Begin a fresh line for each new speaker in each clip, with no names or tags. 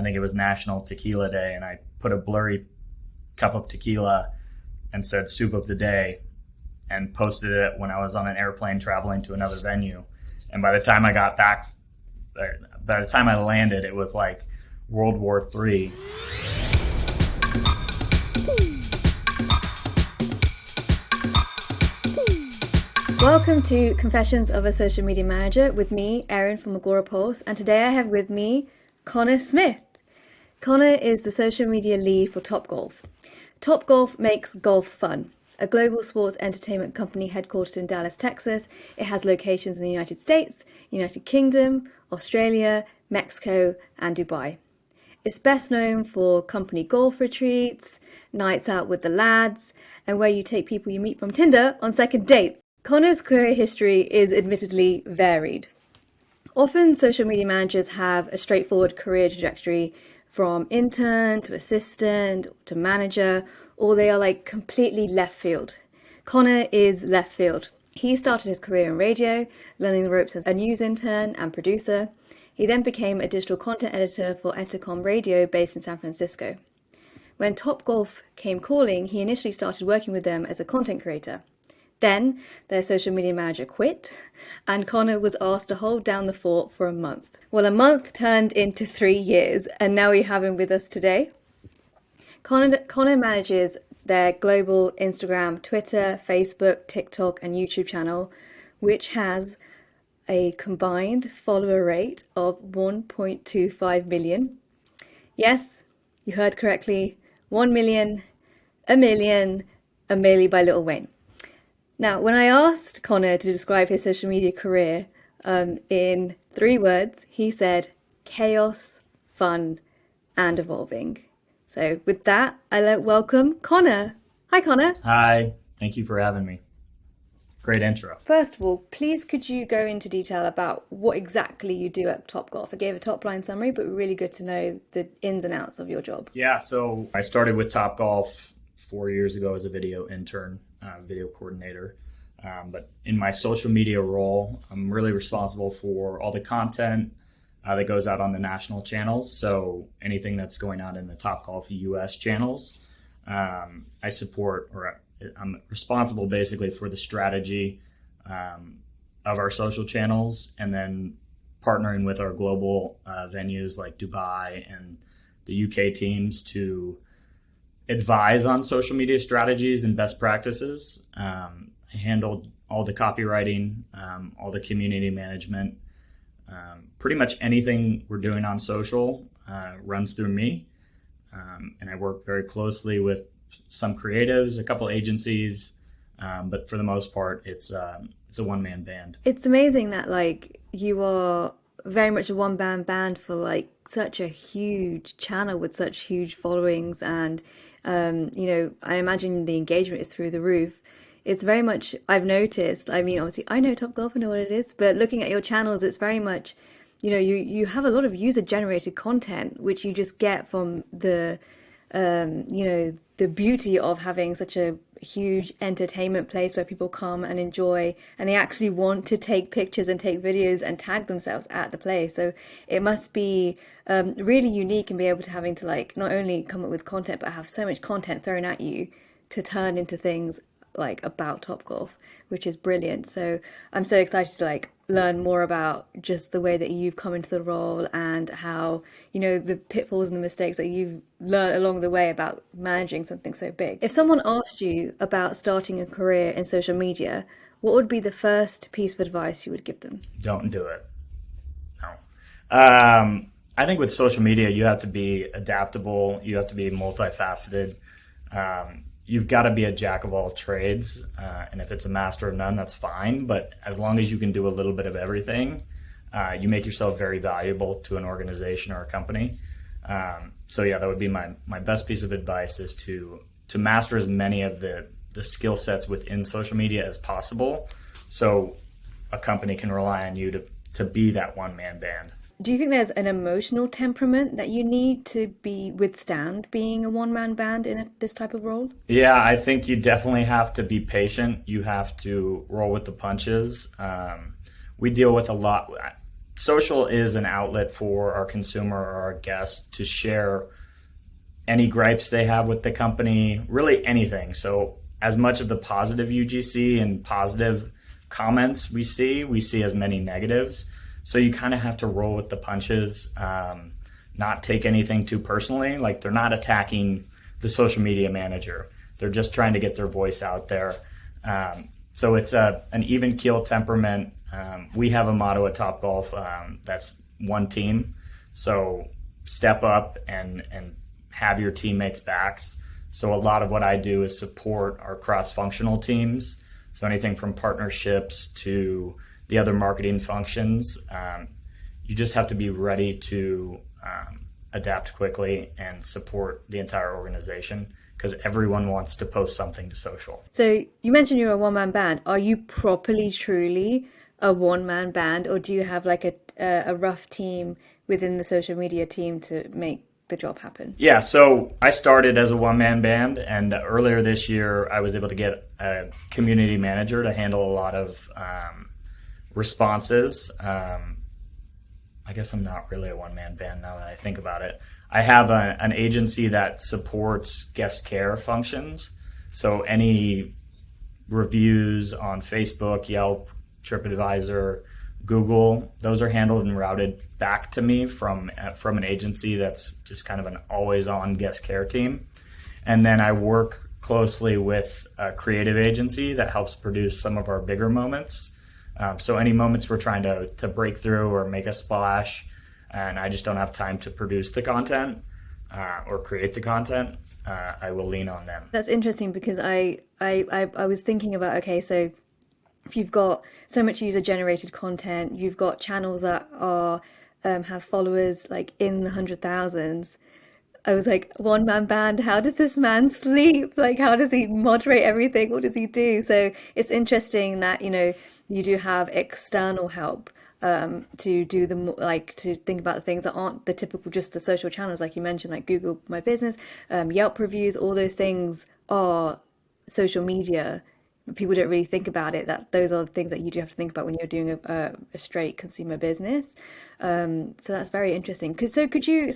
I think it was National Tequila Day, and I put a blurry cup of tequila and said soup of the day and posted it when I was on an airplane traveling to another venue. And by the time I got back, by the time I landed, it was like World War III.
Welcome to Confessions of a Social Media Manager with me, Erin from Agora Pulse, and today I have with me Connor Smith. Connor is the social media lead for Topgolf. Topgolf makes golf fun. A global sports entertainment company headquartered in Dallas, Texas. It has locations in the United States, United Kingdom, Australia, Mexico, and Dubai. It's best known for company golf retreats, nights out with the lads, and where you take people you meet from Tinder on second dates. Connor's career history is admittedly varied. Often social media managers have a straightforward career trajectory from intern to assistant to manager, or they are like completely left field. Connor is left field. He started his career in radio, learning the ropes as a news intern and producer. He then became a digital content editor for Entercom Radio based in San Francisco. When Topgolf came calling, he initially started working with them as a content creator. Then their social media manager quit, and Connor was asked to hold down the fort for a month. Well, a month turned into 3 years, and now we have him with us today. Connor manages their global Instagram, Twitter, Facebook, TikTok, and YouTube channel, which has a combined follower rate of 1.25 million. Yes, you heard correctly, 1 million, a million, a Milli by Lil Wayne. Now, when I asked Connor to describe his social media career in 3 words, he said chaos, fun, and evolving. So with that, I welcome Connor. Hi, Connor.
Hi, thank you for having me. Great intro.
First of all, please could you go into detail about what exactly you do at Topgolf? I gave a top line summary, but really good to know the ins and outs of your job.
Yeah, so I started with Topgolf 4 years ago as a video intern, video coordinator. But in my social media role, I'm really responsible for all the content that goes out on the national channels. So anything that's going on in the Topgolf US channels, I support, or I'm responsible basically for the strategy of our social channels, and then partnering with our global venues like Dubai and the UK teams to advise on social media strategies and best practices. I handled all the copywriting, all the community management. Pretty much anything we're doing on social runs through me. And I work very closely with some creatives, a couple agencies, but for the most part, it's a one-man band.
It's amazing that like you are very much a one-man band for like such a huge channel with such huge followings, and I imagine the engagement is through the roof. It's very much, I've noticed, I mean, obviously I know Topgolf, I know what it is, but looking at your channels, it's very much, you have a lot of user generated content, which you just get from the beauty of having such a huge entertainment place where people come and enjoy, and they actually want to take pictures and take videos and tag themselves at the place. So it must be really unique and be able to having to like not only come up with content, but have so much content thrown at you to turn into things like about Topgolf, which is brilliant. So I'm so excited to like learn more about just the way that you've come into the role, and how the pitfalls and the mistakes that you've learned along the way about managing something so big. If someone asked you about starting a career in social media, what would be the first piece of advice you would give them?
Don't do it. No. I think with social media, you have to be adaptable. You have to be multifaceted. You've got to be a jack of all trades. And if it's a master of none, that's fine. But as long as you can do a little bit of everything, you make yourself very valuable to an organization or a company. So yeah, that would be my best piece of advice, is to master as many of the skill sets within social media as possible, so a company can rely on you to be that one-man band.
Do you think there's an emotional temperament that you need to withstand being a one-man band in this type of role?
Yeah, I think you definitely have to be patient. You have to roll with the punches. We deal with a lot. social is an outlet for our consumer or our guest to share any gripes they have with the company, really anything. So as much of the positive UGC and positive comments we see as many negatives. So you kind of have to roll with the punches, not take anything too personally. Like, they're not attacking the social media manager. They're just trying to get their voice out there. So it's an even keel temperament. We have a motto at Topgolf that's one team. So step up and have your teammates' backs. So a lot of what I do is support our cross-functional teams. So anything from partnerships to the other marketing functions, you just have to be ready to adapt quickly and support the entire organization, because everyone wants to post something to social.
So you mentioned you're a one-man band. Are you properly, truly a one-man band, or do you have like a rough team within the social media team to make the job happen?
Yeah, so I started as a one-man band, and earlier this year I was able to get a community manager to handle a lot of responses. I guess I'm not really a one-man band now that I think about it. I have an agency that supports guest care functions. So any reviews on Facebook, Yelp, TripAdvisor, Google, those are handled and routed back to me from an agency that's just kind of an always-on guest care team. And then I work closely with a creative agency that helps produce some of our bigger moments. So any moments we're trying to break through or make a splash, and I just don't have time to produce the content or create the content, I will lean on them.
That's interesting, because I was thinking about, okay, so if you've got so much user-generated content, you've got channels that are have followers like in the 100,000s. I was like, one-man band, how does this man sleep? Like, how does he moderate everything? What does he do? So it's interesting that, you do have external help to do to think about the things that aren't the typical, just the social channels, like you mentioned, like Google My Business, Yelp reviews, all those things are social media. People don't really think about it, that those are the things that you do have to think about when you're doing a straight consumer business. So that's very interesting. So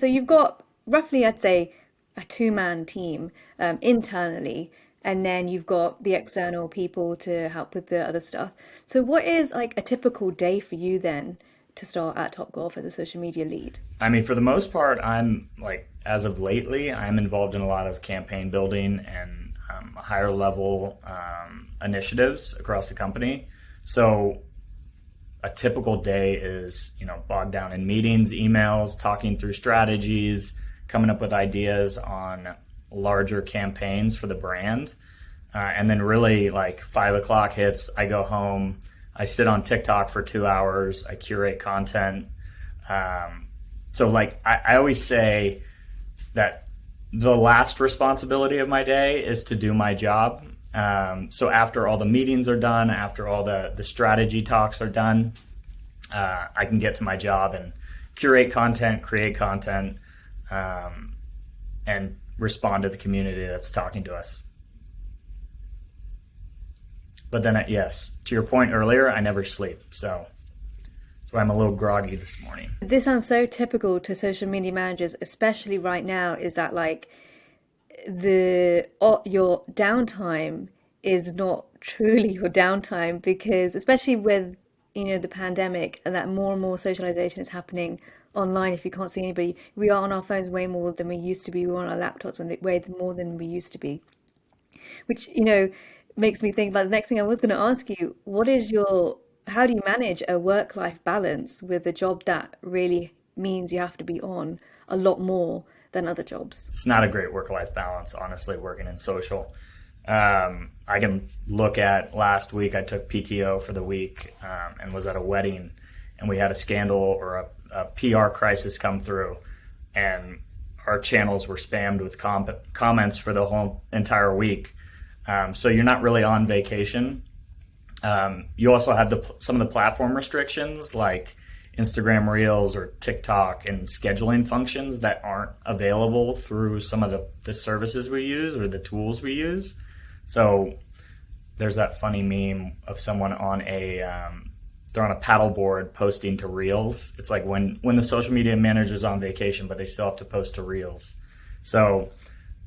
you've got roughly, I'd say, a two-man team internally, and then you've got the external people to help with the other stuff. So what is like a typical day for you then to start at Topgolf as a social media lead?
I mean, for the most part, I'm like, as of lately, I'm involved in a lot of campaign building and higher level initiatives across the company. So a typical day is, bogged down in meetings, emails, talking through strategies, coming up with ideas on larger campaigns for the brand. And then really, like, 5 o'clock hits, I go home, I sit on TikTok for 2 hours, I curate content. So like, I always say that the last responsibility of my day is to do my job. So after all the meetings are done, after all the strategy talks are done, I can get to my job and curate content, create content, and respond to the community that's talking to us. But then, yes, to your point earlier, I never sleep. So that's why I'm a little groggy this morning.
This sounds so typical to social media managers, especially right now, is that like your downtime is not truly your downtime, because especially with the pandemic, and that more and more socialization is happening online. If you can't see anybody, we are on our phones way more than we used to be. We're on our laptops way more than we used to be, which makes me think about the next thing I was going to ask you. How do you manage a work-life balance with a job that really means you have to be on a lot more than other jobs?
It's not a great work-life balance, honestly, working in social. I can look at last week, I took PTO for the week and was at a wedding, and we had a scandal or a PR crisis come through, and our channels were spammed with comments for the whole entire week. So you're not really on vacation. You also have some of the platform restrictions, like Instagram Reels or TikTok, and scheduling functions that aren't available through some of the services we use or the tools we use. So there's that funny meme of someone on a they're on a paddleboard posting to reels. It's like when the social media manager's on vacation, but they still have to post to reels. So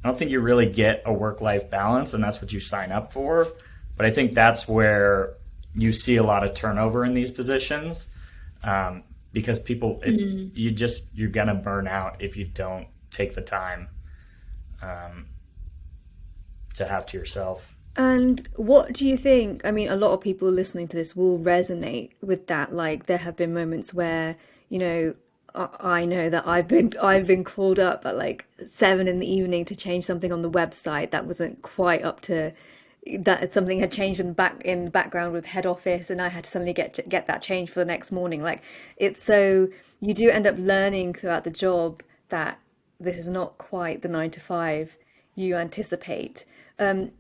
I don't think you really get a work-life balance, and that's what you sign up for. But I think that's where you see a lot of turnover in these positions, because people, you're gonna burn out if you don't take the time to have to yourself.
And what do you think? I mean, a lot of people listening to this will resonate with that. Like, there have been moments where, you know, I know that I've been called up at like 7 in the evening to change something on the website that wasn't quite up to that. Something had changed in the background with head office, and I had to suddenly get that changed for the next morning. Like, it's so you do end up learning throughout the job that this is not quite the 9 to 5 you anticipate.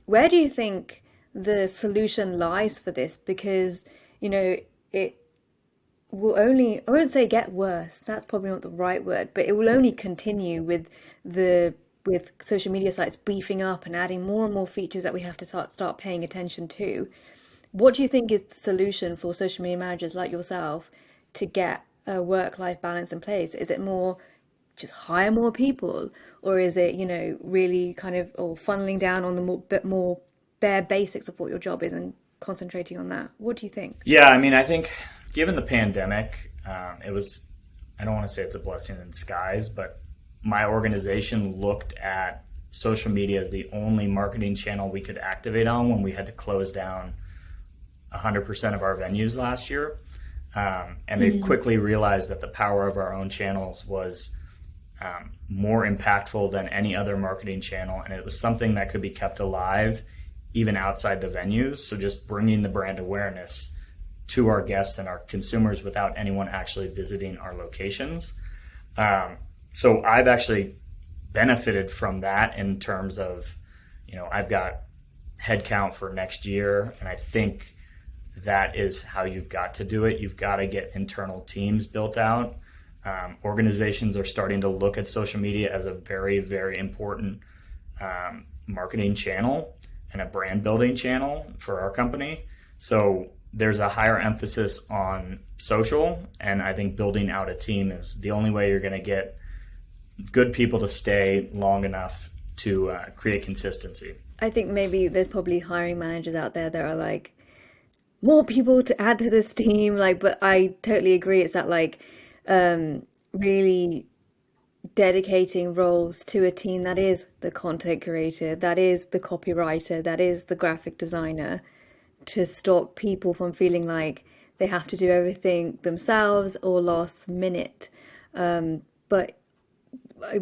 Where do you think the solution lies for this? Because, you know, it will only, I won't say get worse, that's probably not the right word, but it will only continue with social media sites beefing up and adding more and more features that we have to start paying attention to. What do you think is the solution for social media managers like yourself to get a work-life balance in place? Is it more just hire more people, or is it, you know, really kind of or funneling down on the bit more bare basics of what your job is and concentrating on that? What do you think?
Yeah, I mean, I think given the pandemic, it was, I don't want to say it's a blessing in disguise, but my organization looked at social media as the only marketing channel we could activate on when we had to close down 100% of our venues last year. And they quickly realized that the power of our own channels was more impactful than any other marketing channel. And it was something that could be kept alive even outside the venues. So just bringing the brand awareness to our guests and our consumers without anyone actually visiting our locations. So I've actually benefited from that in terms of, you know, I've got headcount for next year, and I think that is how you've got to do it. You've got to get internal teams built out. Organizations are starting to look at social media as a very, very important marketing channel and a brand building channel for our company. So there's a higher emphasis on social, and I think building out a team is the only way you're going to get good people to stay long enough to create consistency.
I think maybe there's probably hiring managers out there that are like, more people to add to this team. Like, but I totally agree. It's that like really dedicating roles to a team that is the content creator, that is the copywriter, that is the graphic designer, to stop people from feeling like they have to do everything themselves or last minute. But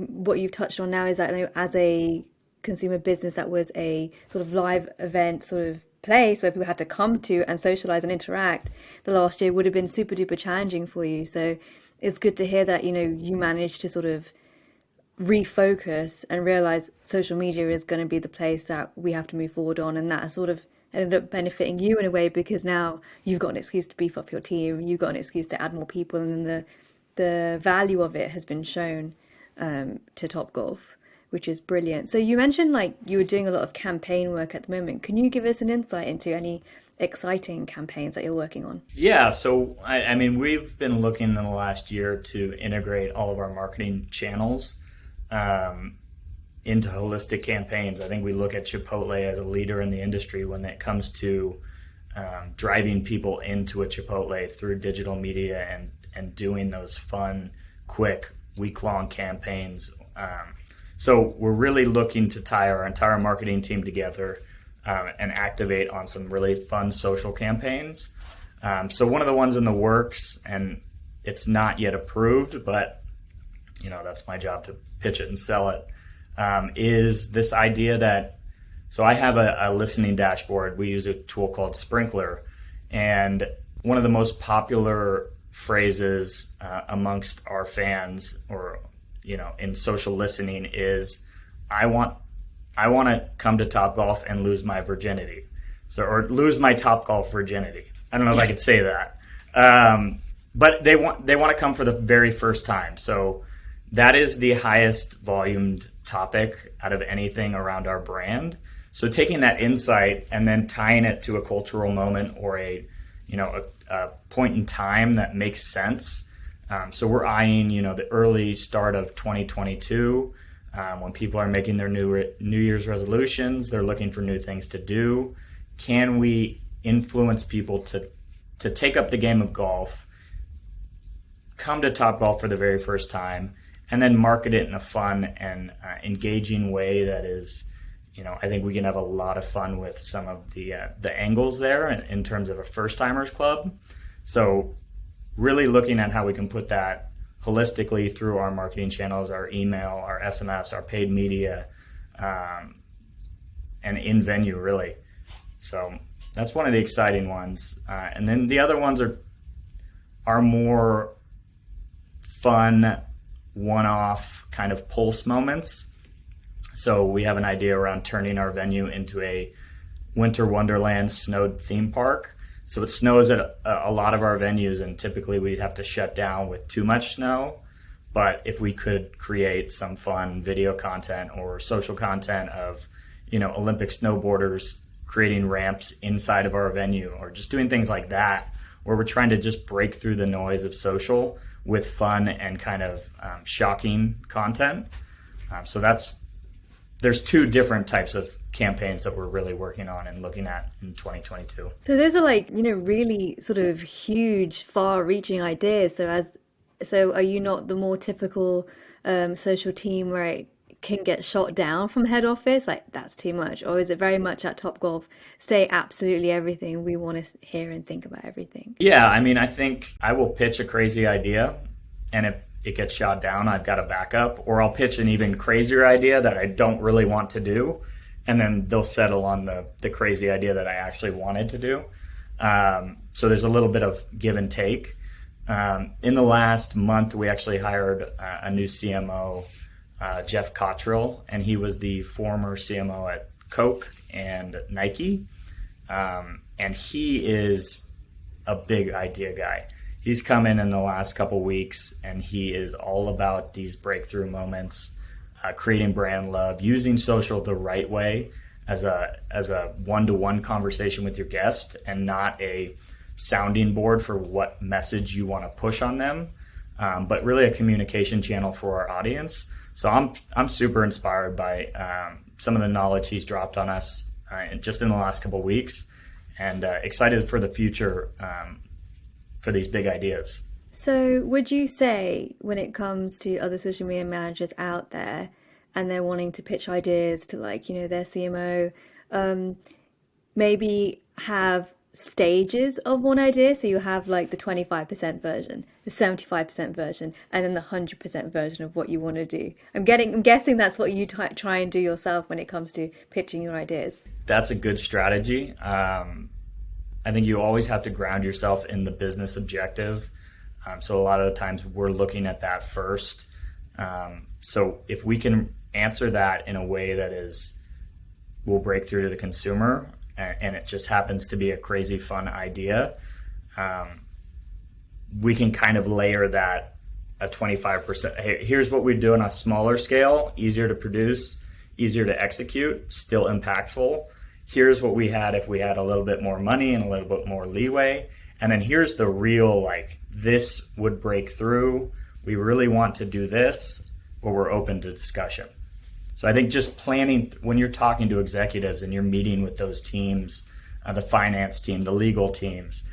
what you've touched on now is that, you know, as a consumer business that was a sort of live event sort of place where people had to come to and socialize and interact, the last year would have been super duper challenging for you. So it's good to hear that, you know, you managed to sort of refocus and realize social media is going to be the place that we have to move forward on, and that sort of ended up benefiting you in a way, because now you've got an excuse to beef up your team, you've got an excuse to add more people, and then the value of it has been shown to Topgolf, which is brilliant. So you mentioned like you were doing a lot of campaign work at the moment. Can you give us an insight into any exciting campaigns that you're working on?
Yeah, so I mean, we've been looking in the last year to integrate all of our marketing channels into holistic campaigns. I think we look at Chipotle as a leader in the industry when it comes to driving people into a Chipotle through digital media and doing those fun, quick, week-long campaigns. So we're really looking to tie our entire marketing team together and activate on some really fun social campaigns. So one of the ones in the works, and it's not yet approved, but you know, that's my job to pitch it and sell it, is this idea that, so I have a listening dashboard. We use a tool called Sprinkler, and one of the most popular phrases amongst our fans, or you know, in social listening, is I want to come to Topgolf and lose my virginity, or lose my Topgolf virginity. I don't know if I could say that, but they want to come for the very first time. So that is the highest volumed topic out of anything around our brand. So taking that insight and then tying it to a cultural moment or a a point in time that makes sense. So we're eyeing, the early start of 2022, when people are making their New Year's resolutions, they're looking for new things to do. Can we influence people to take up the game of golf, come to Topgolf for the very first time, and then market it in a fun and engaging way that is, I think we can have a lot of fun with some of the angles there in terms of a first-timers club. So really looking at how we can put that holistically through our marketing channels, our email, our SMS, our paid media, and in venue, really. So that's one of the exciting ones. And then the other ones are more fun, one-off kind of pulse moments. So we have an idea around turning our venue into a winter wonderland snowed theme park. So it snows at a lot of our venues, and typically we'd have to shut down with too much snow. But if we could create some fun video content or social content of, Olympic snowboarders creating ramps inside of our venue, or just doing things like that, where we're trying to just break through the noise of social with fun and kind of shocking content. So there's two different types of campaigns that we're really working on and looking at in 2022.
So those are really sort of huge, far-reaching ideas. So are you not the more typical social team where it can get shot down from head office? Like, that's too much? Or is it very much at Topgolf, say absolutely everything, we want to hear and think about everything?
Yeah, I think I will pitch a crazy idea, and if it gets shot down, I've got a backup, or I'll pitch an even crazier idea that I don't really want to do, and then they'll settle on the crazy idea that I actually wanted to do. So there's a little bit of give and take. In the last month, we actually hired a new CMO, Jeff Cottrell, and he was the former CMO at Coke and Nike. And he is a big idea guy. He's come in the last couple weeks, and he is all about these breakthrough moments, creating brand love, using social the right way as a one-to-one conversation with your guest, and not a sounding board for what message you want to push on them, but really a communication channel for our audience. So I'm super inspired by some of the knowledge he's dropped on us just in the last couple of weeks, and excited for the future for these big ideas.
So would you say, when it comes to other social media managers out there and they're wanting to pitch ideas to their CMO, maybe have stages of one idea? So you have the 25% version, the 75% version, and then the 100% version of what you want to do. I'm guessing that's what you try and do yourself when it comes to pitching your ideas.
That's a good strategy. I think you always have to ground yourself in the business objective. So a lot of the times we're looking at that first. So if we can answer that in a way that will break through to the consumer, and it just happens to be a crazy fun idea, we can kind of layer that a 25%. Hey, here's what we do on a smaller scale, easier to produce, easier to execute, still impactful. Here's what we had if we had a little bit more money and a little bit more leeway. And then here's the real, this would break through. We really want to do this, but we're open to discussion. So I think just planning, when you're talking to executives and you're meeting with those teams, the finance team, the legal teams,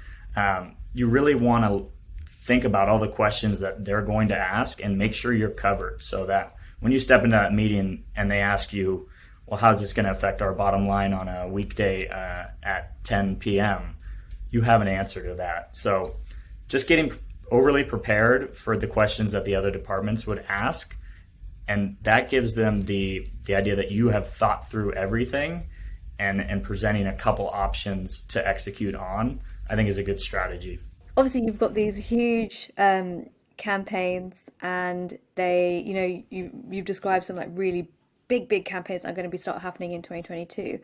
you really want to think about all the questions that they're going to ask and make sure you're covered, so that when you step into that meeting and they ask you, well, how's this going to affect our bottom line on a weekday at 10 p.m., you have an answer to that. So just getting overly prepared for the questions that the other departments would ask, and that gives them the idea that you have thought through everything, and presenting a couple options to execute on, I think, is a good strategy.
Obviously, you've got these huge campaigns, and you've described some really big campaigns that are going to start happening in 2022.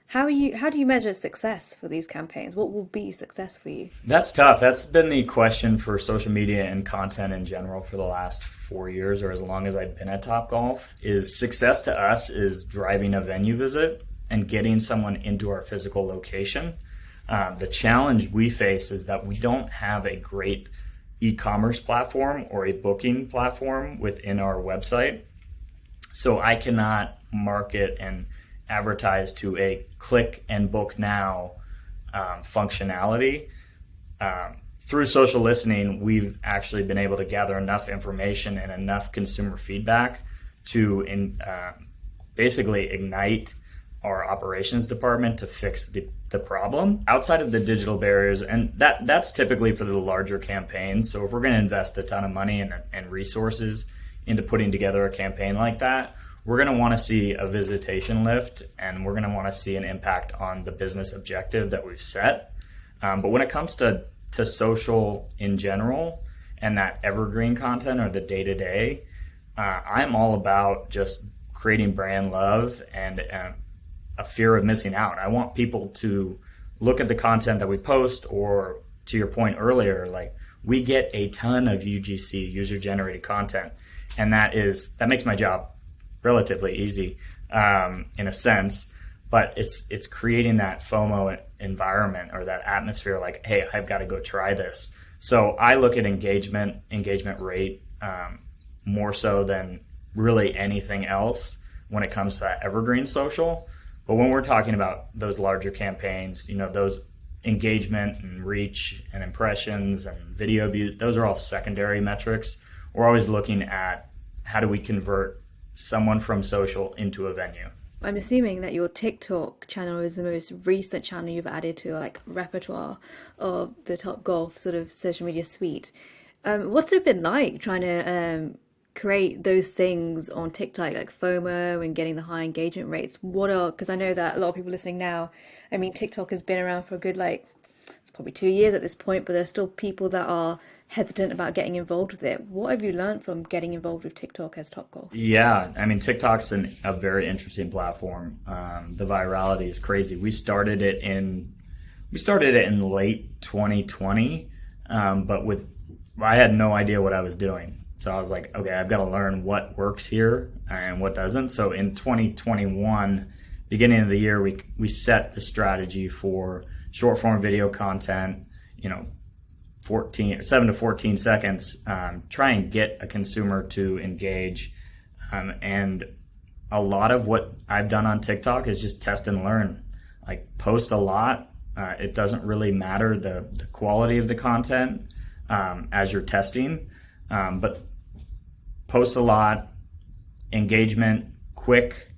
How do you measure success for these campaigns? What will be success for you?
That's tough. That's been the question for social media and content in general for the last 4 years, or as long as I've been at Topgolf. Is success to us is driving a venue visit and getting someone into our physical location. The challenge we face is that we don't have a great e-commerce platform or a booking platform within our website. So I cannot market and advertise to a click and book now functionality. Through social listening, we've actually been able to gather enough information and enough consumer feedback to basically ignite our operations department to fix the problem outside of the digital barriers. And that's typically for the larger campaigns. So if we're going to invest a ton of money and resources into putting together a campaign like that, we're going to want to see a visitation lift, and we're going to want to see an impact on the business objective that we've set. But when it comes to social in general and that evergreen content or the day-to-day, I'm all about just creating brand love and a fear of missing out. I want people to look at the content that we post, or to your point earlier, like we get a ton of UGC, user-generated content, and that makes my job relatively easy in a sense, but it's creating that FOMO environment or that atmosphere like, hey, I've got to go try this. So I look at engagement rate more so than really anything else when it comes to that evergreen social. But when we're talking about those larger campaigns, those engagement and reach and impressions and video views, those are all secondary metrics. We're always looking at how do we convert someone from social into a venue.
I'm assuming that your TikTok channel is the most recent channel you've added to your repertoire of the Topgolf sort of social media suite. What's it been like trying to create those things on TikTok, like FOMO and getting the high engagement rates? Because I know that a lot of people listening now, I mean, TikTok has been around for a good, it's probably 2 years at this point, but there's still people that are hesitant about getting involved with it. What have you learned from getting involved with TikTok as Topgolf?
Yeah, I mean, TikTok's a very interesting platform. The virality is crazy. We started it in late 2020, but I had no idea what I was doing. So I was like, okay, I've got to learn what works here and what doesn't. So in 2021, beginning of the year, we set the strategy for short form video content, 7 to 14 seconds, try and get a consumer to engage. And a lot of what I've done on TikTok is just test and learn. Like, post a lot. It doesn't really matter the quality of the content as you're testing, but post a lot, engagement, quick.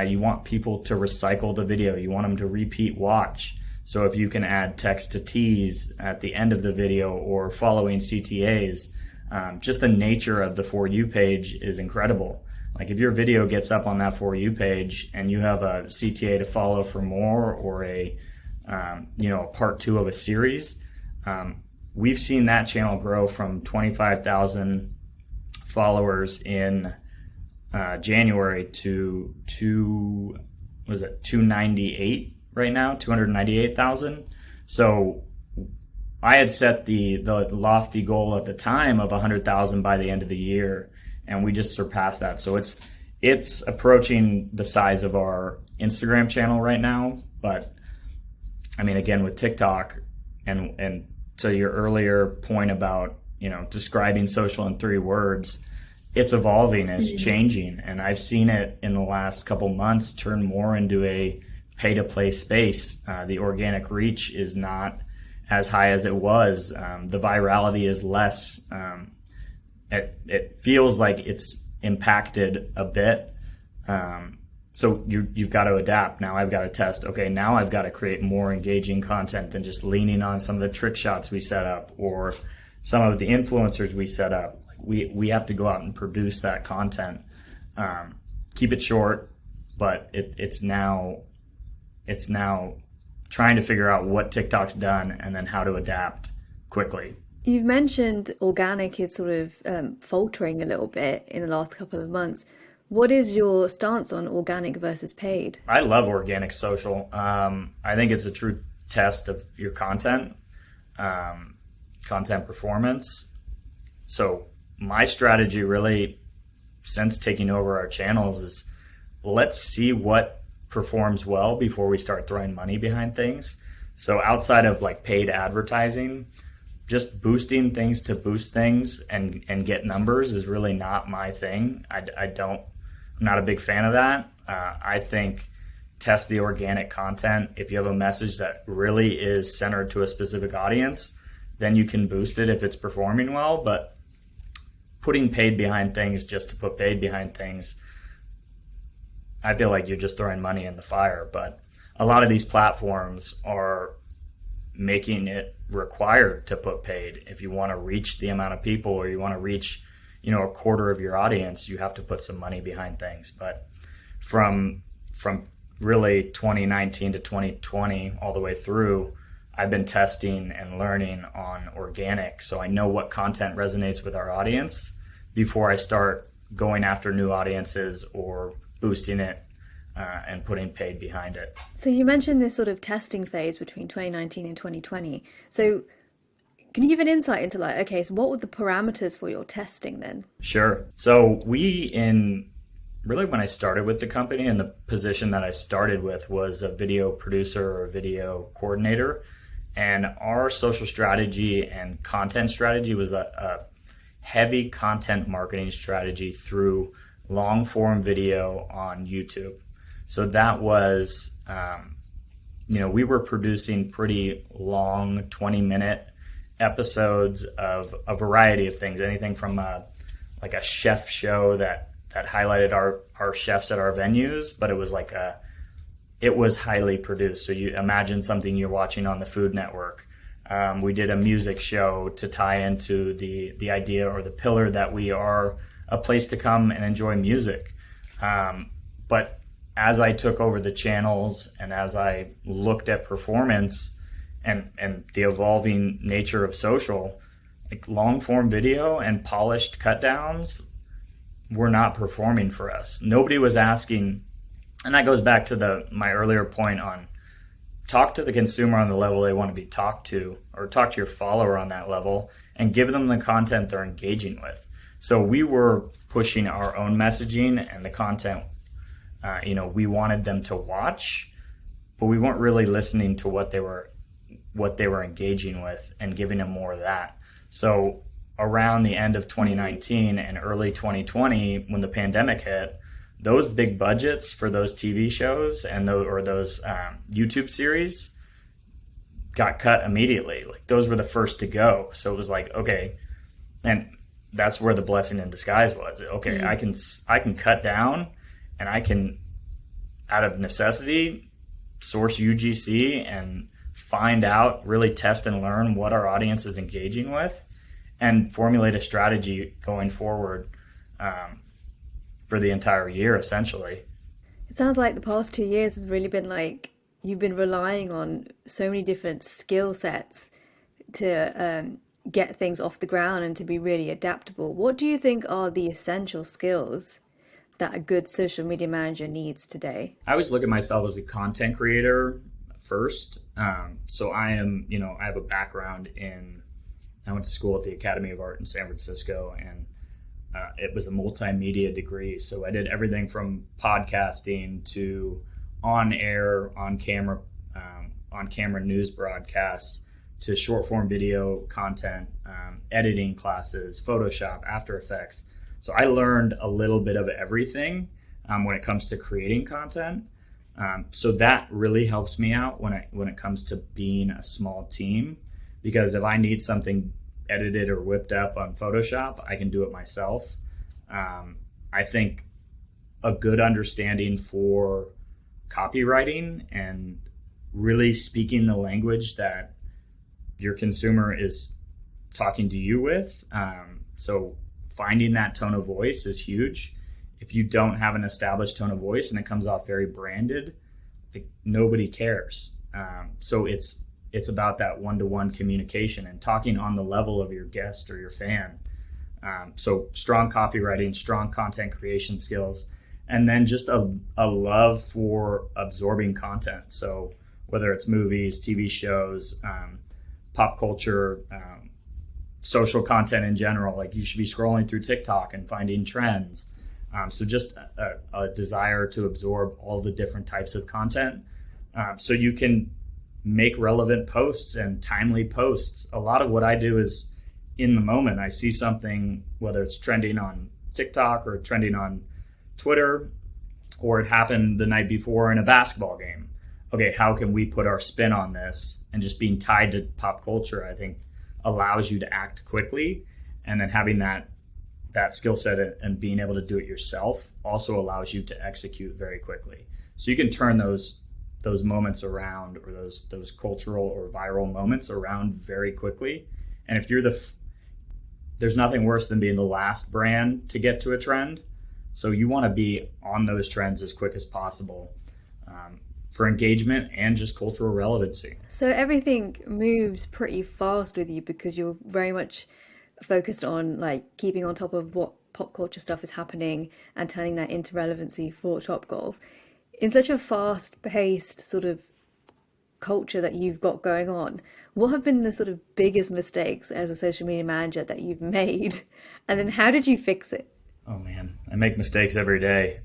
You want people to recycle the video. You want them to repeat watch. So if you can add text to tease at the end of the video or following CTAs, just the nature of the For You page is incredible. Like, if your video gets up on that For You page and you have a CTA to follow for more, or a part 2 of a series, we've seen that channel grow from 25,000 followers in January to 298 right now, 298,000. So I had set the lofty goal at the time of 100,000 by the end of the year, and we just surpassed that. So it's approaching the size of our Instagram channel right now. But I mean, again, with TikTok, and to your earlier point about describing social in 3 words, it's evolving, it's changing, and I've seen it in the last couple months turn more into a pay-to-play space. The organic reach is not as high as it was. The virality is less. It feels like it's impacted a bit. So you've got to adapt. Now I've got to test. Okay, now I've got to create more engaging content than just leaning on some of the trick shots we set up or some of the influencers we set up. We have to go out and produce that content. Keep it short, but it's now trying to figure out what TikTok's done and then how to adapt quickly.
You've mentioned organic is sort of faltering a little bit in the last couple of months. What is your stance on organic versus paid?
I love organic social. I think it's a true test of your content performance. So my strategy really, since taking over our channels, is let's see what performs well before we start throwing money behind things. So outside of like paid advertising, just boosting things to boost things and get numbers is really not my thing. I'm not a big fan of that. I think test the organic content. If you have a message that really is centered to a specific audience, then you can boost it if it's performing well. But putting paid behind things just to put paid behind things, I feel like you're just throwing money in the fire. But a lot of these platforms are making it required to put paid. If you want to reach the amount of people, or you want to reach, a quarter of your audience, you have to put some money behind things. But from really 2019 to 2020 all the way through, I've been testing and learning on organic, so I know what content resonates with our audience before I start going after new audiences or boosting it and putting paid behind it.
So you mentioned this sort of testing phase between 2019 and 2020. So can you give an insight into so what were the parameters for your testing then?
Sure. So when I started with the company, and the position that I started with was a video producer or a video coordinator, and our social strategy and content strategy was a heavy content marketing strategy through long form video on YouTube. So that was, we were producing pretty long 20-minute episodes of a variety of things, anything from a chef show that highlighted our chefs at our venues, but it was highly produced. So you imagine something you're watching on the Food Network. We did a music show to tie into the idea or the pillar that we are a place to come and enjoy music. But as I took over the channels and as I looked at performance and the evolving nature of social, like long form video and polished cut downs were not performing for us. Nobody was asking, and that goes back to my earlier point on talk to the consumer on the level they want to be talked to, or talk to your follower on that level and give them the content they're engaging with. So we were pushing our own messaging and the content we wanted them to watch, but we weren't really listening to what they were engaging with and giving them more of that. So around the end of 2019 and early 2020, when the pandemic hit, those big budgets for those TV shows and those YouTube series got cut immediately. Like those were the first to go. So it was like, okay, and that's where the blessing in disguise was. Okay, I can cut down, and I can, out of necessity, source UGC and find out, really test and learn what our audience is engaging with, and formulate a strategy going forward for the entire year, essentially.
It sounds like the past 2 years has really been like you've been relying on so many different skill sets to get things off the ground and to be really adaptable. What do you think are the essential skills that a good social media manager needs today?
I always look at myself as a content creator first. So I am, I have a background I went to school at the Academy of Art in San Francisco, and it was a multimedia degree. So I did everything from podcasting to on-air, on-camera news broadcasts to short-form video content, editing classes, Photoshop, After Effects. So I learned a little bit of everything when it comes to creating content. So that really helps me out when it comes to being a small team, because if I need something edited or whipped up on Photoshop, I can do it myself. I think a good understanding for copywriting and really speaking the language that your consumer is talking to you with. So finding that tone of voice is huge. If you don't have an established tone of voice and it comes off very branded, like nobody cares. So it's about that one-to-one communication and talking on the level of your guest or your fan. So strong copywriting, strong content creation skills, and then just a love for absorbing content. So whether it's movies, TV shows, pop culture, social content in general, like you should be scrolling through TikTok and finding trends. So just a desire to absorb all the different types of content so you can make relevant posts and timely posts. A lot of what I do is in the moment. I see something, whether it's trending on TikTok or trending on Twitter, or it happened the night before in a basketball game. Okay, how can we put our spin on this? And just being tied to pop culture, I think, allows you to act quickly. And then having that skill set and being able to do it yourself also allows you to execute very quickly. So you can turn those moments around, or those cultural or viral moments around very quickly. And if you're there's nothing worse than being the last brand to get to a trend. So you want to be on those trends as quick as possible for engagement and just cultural relevancy.
So everything moves pretty fast with you because you're very much focused on like keeping on top of what pop culture stuff is happening and turning that into relevancy for Topgolf. In such a fast-paced sort of culture that you've got going on, what have been the sort of biggest mistakes as a social media manager that you've made? And then how did you fix it?
Oh man, I make mistakes every day.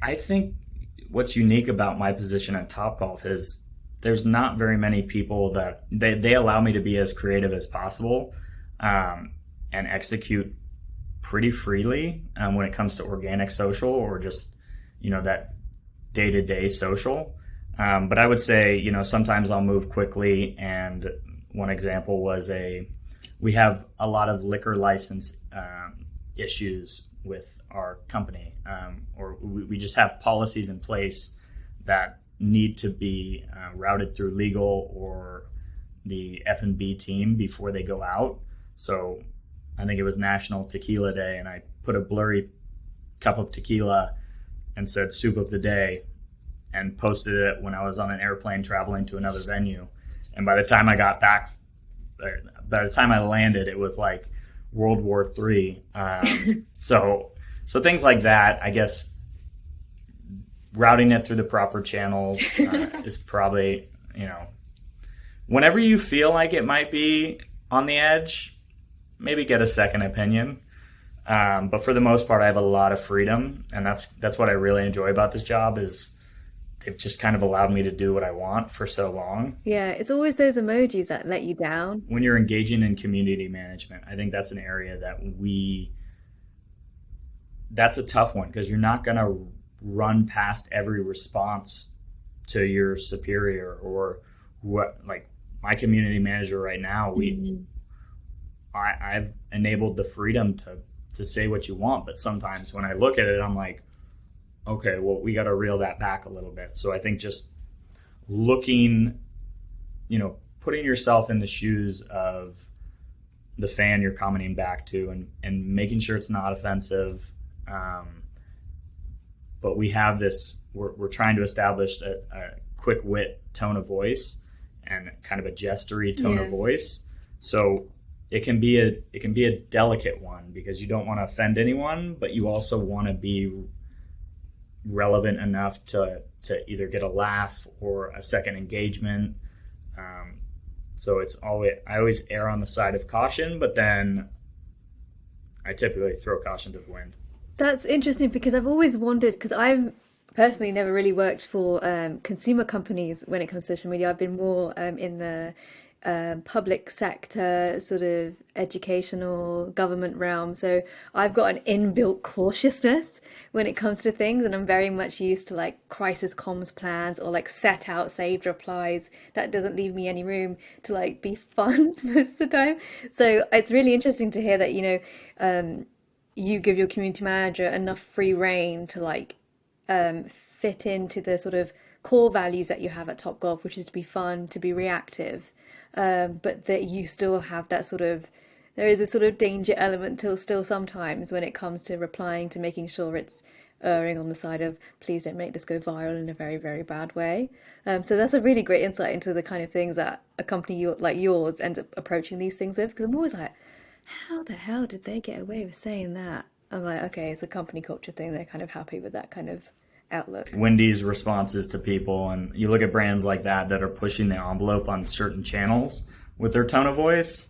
I think what's unique about my position at Topgolf is there's not very many people that they allow me to be as creative as possible and execute pretty freely when it comes to organic social or just, that day-to-day social. But I would say, sometimes I'll move quickly. And one example was we have a lot of liquor license issues with our company, or we just have policies in place that need to be routed through legal or the F&B team before they go out. So I think it was National Tequila Day, and I put a blurry cup of tequila and said soup of the day and posted it when I was on an airplane traveling to another venue. And by the time I got back, by the time I landed, it was like World War III. So things like that, I guess, routing it through the proper channels is probably, whenever you feel like it might be on the edge, maybe get a second opinion. But for the most part, I have a lot of freedom, and that's what I really enjoy about this job is they've just kind of allowed me to do what I want for so long.
Yeah, it's always those emojis that let you down.
When you're engaging in community management, I think that's an area that's a tough one because you're not going to run past every response to your superior or what. Like my community manager right now, I've enabled the freedom to say what you want, but sometimes when I look at it, I'm like, okay, well, we got to reel that back a little bit. So I think just looking, putting yourself in the shoes of the fan you're commenting back to and making sure it's not offensive. But we have we're trying to establish a quick wit tone of voice and kind of a gestury tone of voice. So it can be a delicate one because you don't want to offend anyone, but you also want to be relevant enough to either get a laugh or a second engagement. So I always err on the side of caution, but then I typically throw caution to the wind.
That's interesting because I've always wondered, because I've personally never really worked for consumer companies when it comes to social media. I've been more in the public sector, sort of educational government realm. So I've got an inbuilt cautiousness when it comes to things, and I'm very much used to like crisis comms plans or like set out saved replies. That doesn't leave me any room to like be fun most of the time. So it's really interesting to hear that, you give your community manager enough free rein to like fit into the sort of core values that you have at Topgolf, which is to be fun, to be reactive, but that you still have that there is a sort of danger element till still sometimes when it comes to replying, to making sure it's erring on the side of please don't make this go viral in a very, very bad way. So that's a really great insight into the kind of things that a company like yours end up approaching these things with, because I'm always like, how the hell did they get away with saying that? I'm like, okay, it's a company culture thing. They're kind of happy with that kind of outlook.
Wendy's responses to people, and you look at brands like that are pushing the envelope on certain channels with their tone of voice.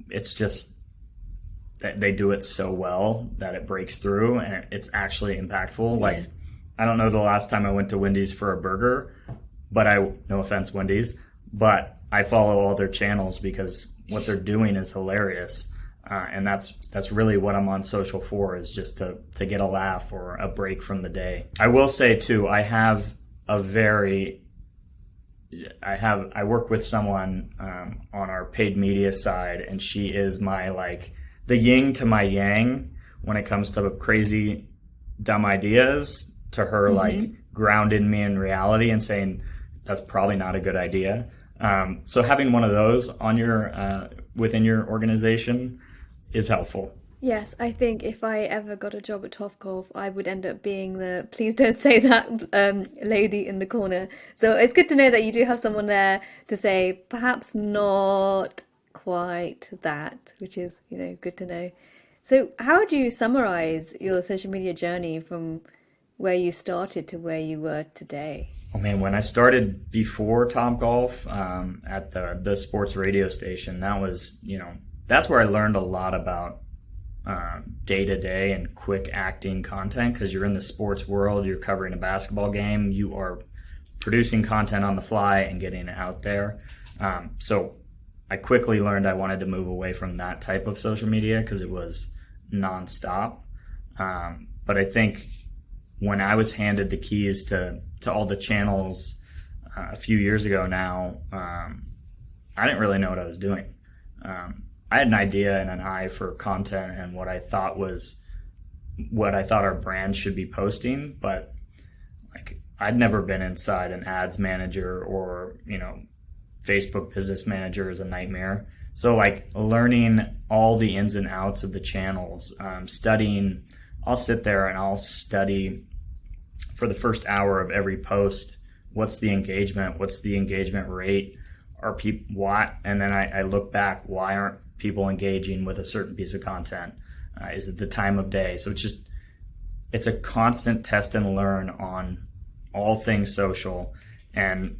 It's just, that they do it so well that it breaks through and it's actually impactful. Like, I don't know the last time I went to Wendy's for a burger, but no offense, Wendy's, but I follow all their channels because what they're doing is hilarious. And that's really what I'm on social for, is just to get a laugh or a break from the day. I will say too, I work with someone on our paid media side, and she is my, like, the yin to my yang when it comes to crazy, dumb ideas, to her, like, grounding me in reality and saying that's probably not a good idea. So having one of those on your within your organization is helpful.
Yes, I think if I ever got a job at Topgolf, I would end up being the please don't say that lady in the corner. So it's good to know that you do have someone there to say perhaps not quite that, which is, good to know. So how would you summarize your social media journey from where you started to where you were today?
Oh man, when I started before Topgolf at the sports radio station, that was, that's where I learned a lot about day-to-day and quick acting content, because you're in the sports world, you're covering a basketball game, you are producing content on the fly and getting it out there. So I quickly learned I wanted to move away from that type of social media because it was nonstop. But I think when I was handed the keys to all the channels a few years ago now, I didn't really know what I was doing. I had an idea and an eye for content and what I thought our brand should be posting, but like, I'd never been inside an ads manager, or Facebook business manager is a nightmare. So like, learning all the ins and outs of the channels, studying. I'll sit there and I'll study for the first hour of every post. What's the engagement? What's the engagement rate? And then I look back, why aren't people engaging with a certain piece of content? Is it the time of day? So it's a constant test and learn on all things social. And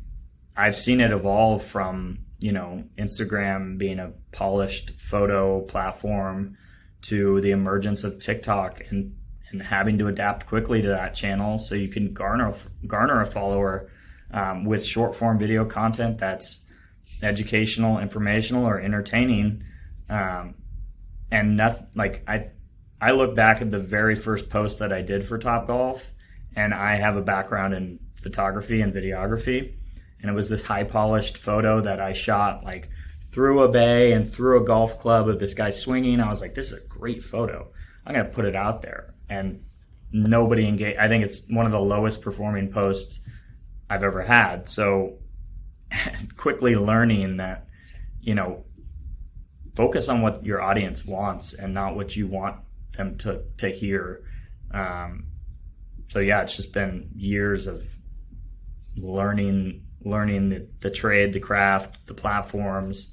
I've seen it evolve from, Instagram being a polished photo platform to the emergence of TikTok and having to adapt quickly to that channel so you can garner a follower with short form video content that's educational, informational, or entertaining. And nothing, like, I look back at the very first post that I did for Topgolf, and I have a background in photography and videography, and it was this high polished photo that I shot like through a bay and through a golf club of this guy swinging. I was like, this is a great photo. I'm going to put it out there. And nobody engaged. I think it's one of the lowest performing posts I've ever had. So quickly learning that, focus on what your audience wants and not what you want them to hear. So yeah, it's just been years of learning the trade, the craft, the platforms.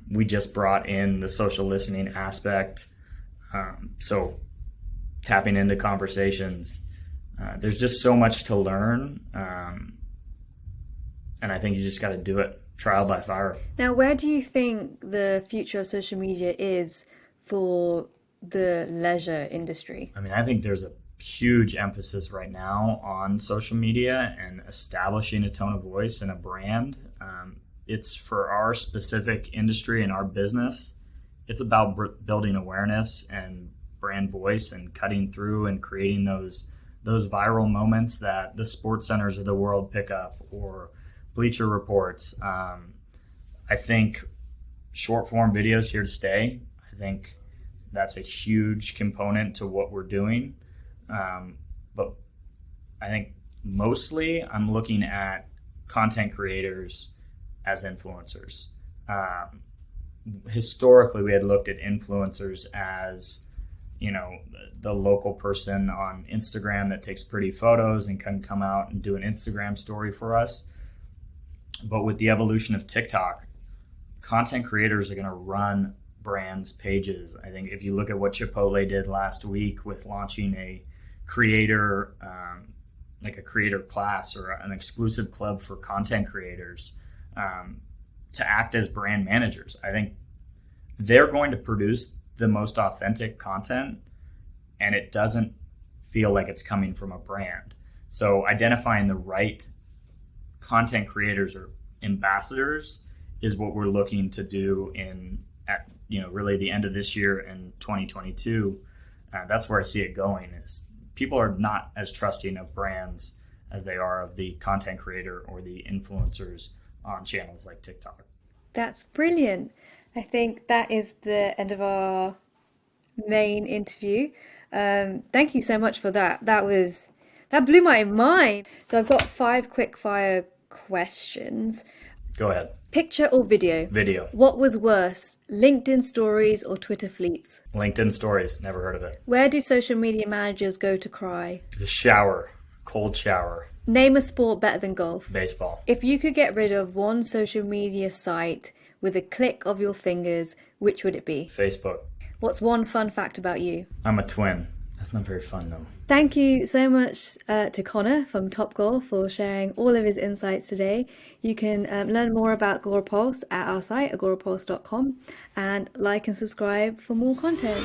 We just brought in the social listening aspect. So tapping into conversations. There's just so much to learn. And I think you just got to do it trial by fire.
Now, where do you think the future of social media is for the leisure industry?
I mean, I think there's a huge emphasis right now on social media and establishing a tone of voice and a brand. It's for our specific industry and our business. It's about building awareness and brand voice and cutting through and creating those viral moments that the sports centers of the world pick up, or Bleacher Reports. I think short form video is here to stay. I think that's a huge component to what we're doing. But I think mostly I'm looking at content creators as influencers. Historically, we had looked at influencers as, the local person on Instagram that takes pretty photos and can come out and do an Instagram story for us. But with the evolution of TikTok, content creators are going to run brands' pages. I think if you look at what Chipotle did last week with launching a creator, like a creator class or an exclusive club for content creators to act as brand managers, I think they're going to produce the most authentic content, and it doesn't feel like it's coming from a brand. So identifying the right content creators or ambassadors is what we're looking to do at really the end of this year and 2022. That's where I see it going, is people are not as trusting of brands as they are of the content creator or the influencers on channels like TikTok.
That's brilliant. I think that is the end of our main interview. Thank you so much for that. That blew my mind. So I've got 5 quick fire questions.
Go ahead.
Picture or video?
Video.
What was worse, LinkedIn stories or Twitter fleets?
LinkedIn stories. Never heard of it.
Where do social media managers go to cry?
The shower. Cold shower.
Name a sport better than golf.
Baseball.
If you could get rid of one social media site with a click of your fingers, which would it be?
Facebook.
What's one fun fact about you?
I'm a twin. That's not very fun, though.
Thank you so much to Connor from Topgolf for sharing all of his insights today. You can learn more about Agorapulse at our site, agorapulse.com, and like and subscribe for more content.